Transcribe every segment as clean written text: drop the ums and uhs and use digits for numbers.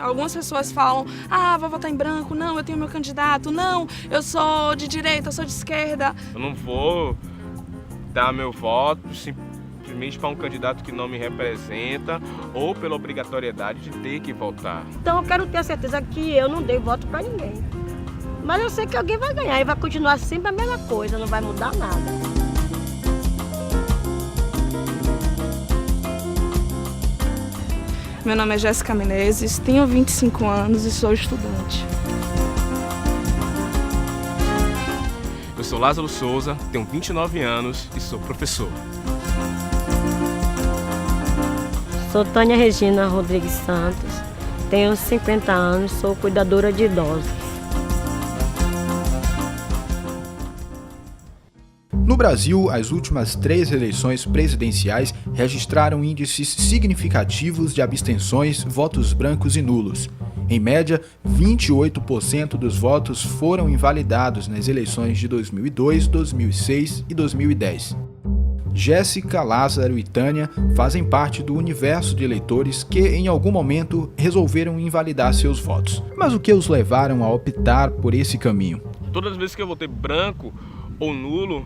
Algumas pessoas falam, vou votar em branco, não, eu tenho meu candidato, não, eu sou de direita, eu sou de esquerda. Eu não vou dar meu voto simplesmente para um candidato que não me representa ou pela obrigatoriedade de ter que votar. Então eu quero ter a certeza que eu não dei voto para ninguém. Mas eu sei que alguém vai ganhar e vai continuar sempre a mesma coisa, não vai mudar nada. Meu nome é Jéssica Menezes, tenho 25 anos e sou estudante. Eu sou Lázaro Souza, tenho 29 anos e sou professor. Sou Tânia Regina Rodrigues Santos, tenho 50 anos, sou cuidadora de idosos. No Brasil, as últimas 3 eleições presidenciais registraram índices significativos de abstenções, votos brancos e nulos. Em média, 28% dos votos foram invalidados nas eleições de 2002, 2006 e 2010. Jéssica, Lázaro e Tânia fazem parte do universo de eleitores que, em algum momento, resolveram invalidar seus votos. Mas o que os levaram a optar por esse caminho? Todas as vezes que eu votei branco ou nulo,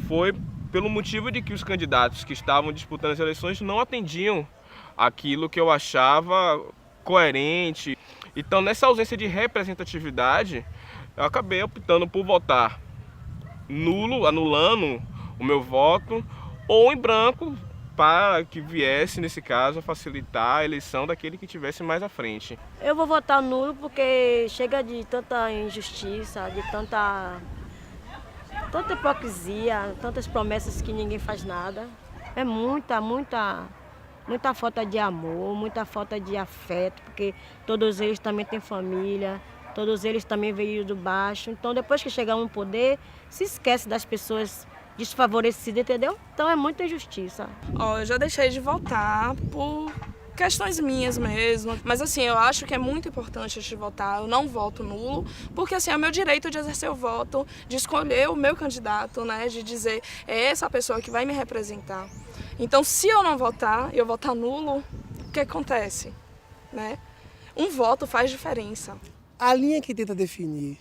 foi pelo motivo de que os candidatos que estavam disputando as eleições não atendiam aquilo que eu achava coerente. Então, nessa ausência de representatividade, eu acabei optando por votar nulo, anulando o meu voto, ou em branco, para que viesse, nesse caso, a facilitar a eleição daquele que estivesse mais à frente. Eu vou votar nulo porque chega de tanta injustiça, de tanta hipocrisia, tantas promessas que ninguém faz nada. É muita falta de amor, muita falta de afeto, porque todos eles também têm família, todos eles também veio do baixo. Então, depois que chegar no poder, se esquece das pessoas desfavorecidas, entendeu? Então, é muita injustiça. Eu já deixei de votar por questões minhas mesmo, mas assim, eu acho que é muito importante antes de votar, eu não voto nulo, porque assim, é o meu direito de exercer o voto, de escolher o meu candidato, né, de dizer, é essa pessoa que vai me representar. Então, se eu não votar, eu votar nulo, o que acontece, né? Um voto faz diferença. A linha que tenta definir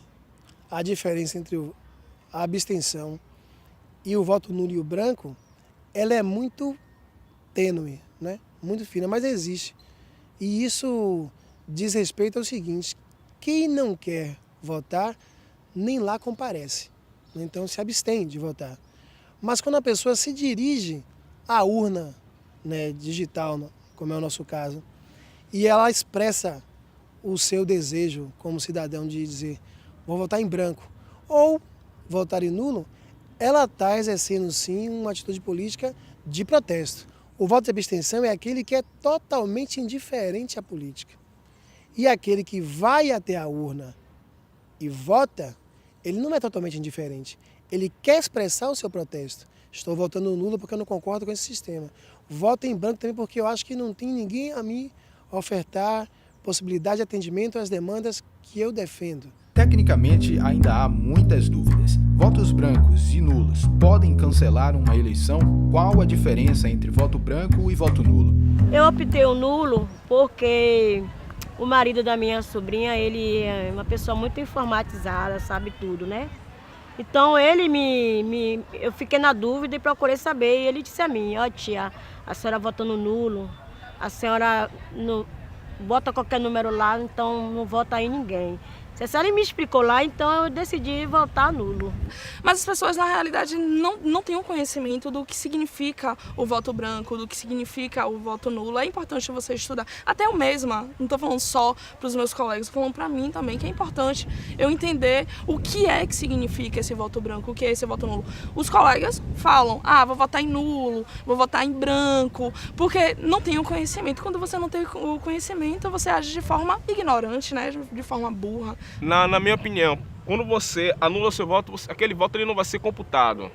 a diferença entre a abstenção e o voto nulo e o branco, ela é muito tênue, né? Muito fina, mas existe. E isso diz respeito ao seguinte: quem não quer votar, nem lá comparece. Então se abstém de votar. Mas quando a pessoa se dirige à urna, né, digital, como é o nosso caso, e ela expressa o seu desejo como cidadão de dizer, vou votar em branco, ou votar em nulo, ela está exercendo sim uma atitude política de protesto. O voto de abstenção é aquele que é totalmente indiferente à política. E aquele que vai até a urna e vota, ele não é totalmente indiferente. Ele quer expressar o seu protesto. Estou votando nulo porque eu não concordo com esse sistema. Voto em branco também porque eu acho que não tem ninguém a me ofertar possibilidade de atendimento às demandas que eu defendo. Tecnicamente, ainda há muitas dúvidas. Votos brancos e nulos podem cancelar uma eleição? Qual a diferença entre voto branco e voto nulo? Eu optei o nulo porque o marido da minha sobrinha, ele é uma pessoa muito informatizada, sabe tudo, né? Então eu fiquei na dúvida e procurei saber. E ele disse a mim, tia, a senhora vota no nulo, a senhora bota qualquer número lá, então não vota em ninguém. Se a senhora me explicou lá, então eu decidi votar nulo. Mas as pessoas, na realidade, não têm o conhecimento do que significa o voto branco, do que significa o voto nulo. É importante você estudar. Até eu mesma, não estou falando só para os meus colegas, estou falando para mim também, que é importante eu entender o que é que significa esse voto branco, o que é esse voto nulo. Os colegas falam, vou votar em nulo, vou votar em branco, porque não tem o conhecimento. Quando você não tem o conhecimento, você age de forma ignorante, né? De forma burra. Na minha opinião, quando você anula seu voto, aquele voto ele não vai ser computado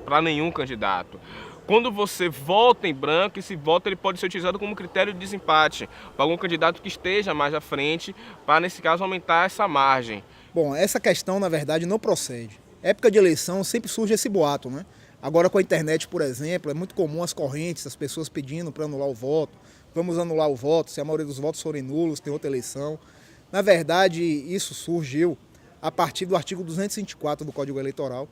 para nenhum candidato. Quando você vota em branco, esse voto ele pode ser utilizado como critério de desempate para algum candidato que esteja mais à frente, para, nesse caso, aumentar essa margem. Bom, essa questão, na verdade, não procede. Época de eleição sempre surge esse boato, né? Agora, com a internet, por exemplo, é muito comum as correntes, as pessoas pedindo para anular o voto, vamos anular o voto, se a maioria dos votos forem nulos, tem outra eleição. Na verdade, isso surgiu a partir do artigo 224 do Código Eleitoral,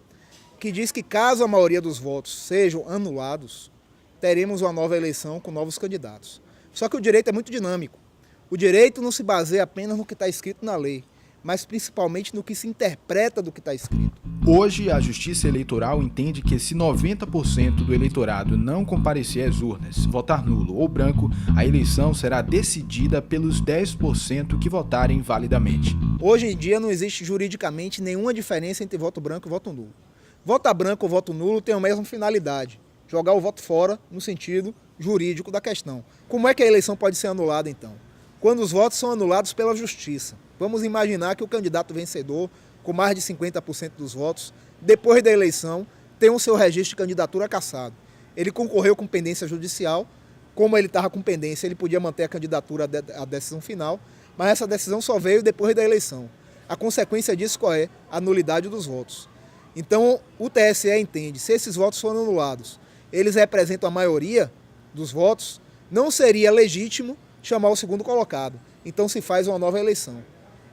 que diz que caso a maioria dos votos sejam anulados, teremos uma nova eleição com novos candidatos. Só que o direito é muito dinâmico. O direito não se baseia apenas no que está escrito na lei, mas principalmente no que se interpreta do que está escrito. Hoje, a Justiça Eleitoral entende que se 90% do eleitorado não comparecer às urnas, votar nulo ou branco, a eleição será decidida pelos 10% que votarem validamente. Hoje em dia não existe juridicamente nenhuma diferença entre voto branco e voto nulo. Voto branco ou voto nulo tem a mesma finalidade, jogar o voto fora no sentido jurídico da questão. Como é que a eleição pode ser anulada então? Quando os votos são anulados pela Justiça. Vamos imaginar que o candidato vencedor, com mais de 50% dos votos, depois da eleição, tem o seu registro de candidatura cassado. Ele concorreu com pendência judicial, como ele estava com pendência, ele podia manter a candidatura à decisão final, mas essa decisão só veio depois da eleição. A consequência disso qual é? A nulidade dos votos. Então, o TSE entende, se esses votos forem anulados, eles representam a maioria dos votos, não seria legítimo chamar o segundo colocado. Então, se faz uma nova eleição.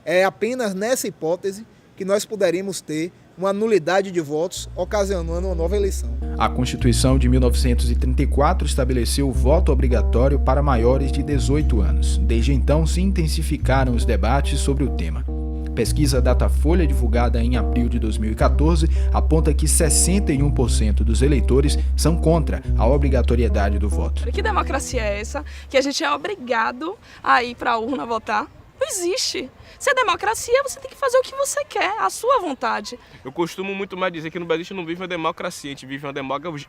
É apenas nessa hipótese que nós poderíamos ter uma nulidade de votos, ocasionando uma nova eleição. A Constituição de 1934 estabeleceu o voto obrigatório para maiores de 18 anos. Desde então, se intensificaram os debates sobre o tema. Pesquisa Datafolha, divulgada em abril de 2014, aponta que 61% dos eleitores são contra a obrigatoriedade do voto. Que democracia é essa? Que a gente é obrigado a ir para a urna votar? Não existe. Se é democracia, você tem que fazer o que você quer, a sua vontade. Eu costumo muito mais dizer que no Brasil a gente não vive uma democracia, a gente vive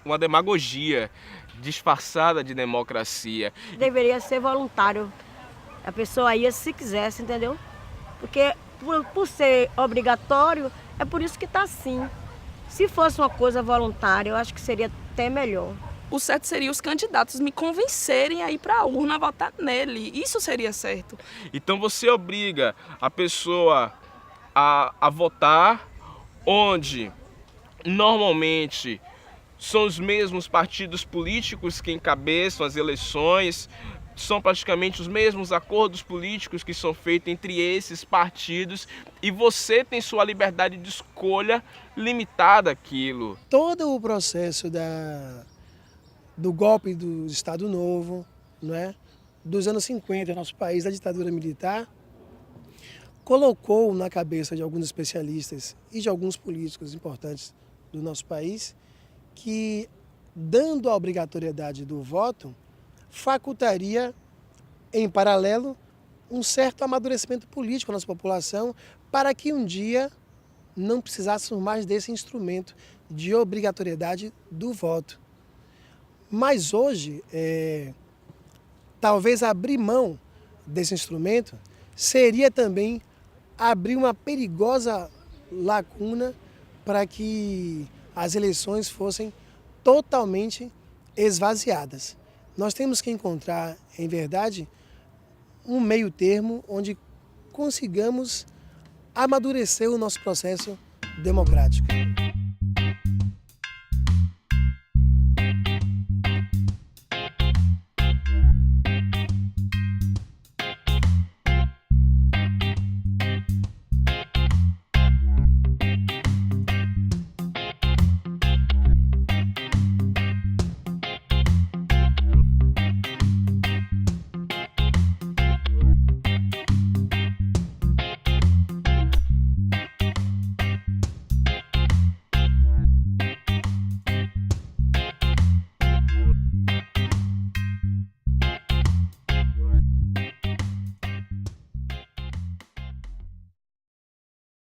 uma demagogia disfarçada de democracia. Deveria ser voluntário. A pessoa ia se quisesse, entendeu? Porque por ser obrigatório, é por isso que está assim. Se fosse uma coisa voluntária, eu acho que seria até melhor. O certo seria os candidatos me convencerem a ir para a urna votar nele. Isso seria certo. Então você obriga a pessoa a votar onde normalmente são os mesmos partidos políticos que encabeçam as eleições, são praticamente os mesmos acordos políticos que são feitos entre esses partidos e você tem sua liberdade de escolha limitada àquilo. Todo o processo do golpe do Estado Novo, não é? Dos anos 50, nosso país, da ditadura militar, colocou na cabeça de alguns especialistas e de alguns políticos importantes do nosso país que, dando a obrigatoriedade do voto, facultaria, em paralelo, um certo amadurecimento político na nossa população para que um dia não precisássemos mais desse instrumento de obrigatoriedade do voto. Mas hoje, talvez abrir mão desse instrumento seria também abrir uma perigosa lacuna para que as eleições fossem totalmente esvaziadas. Nós temos que encontrar, em verdade, um meio termo onde consigamos amadurecer o nosso processo democrático.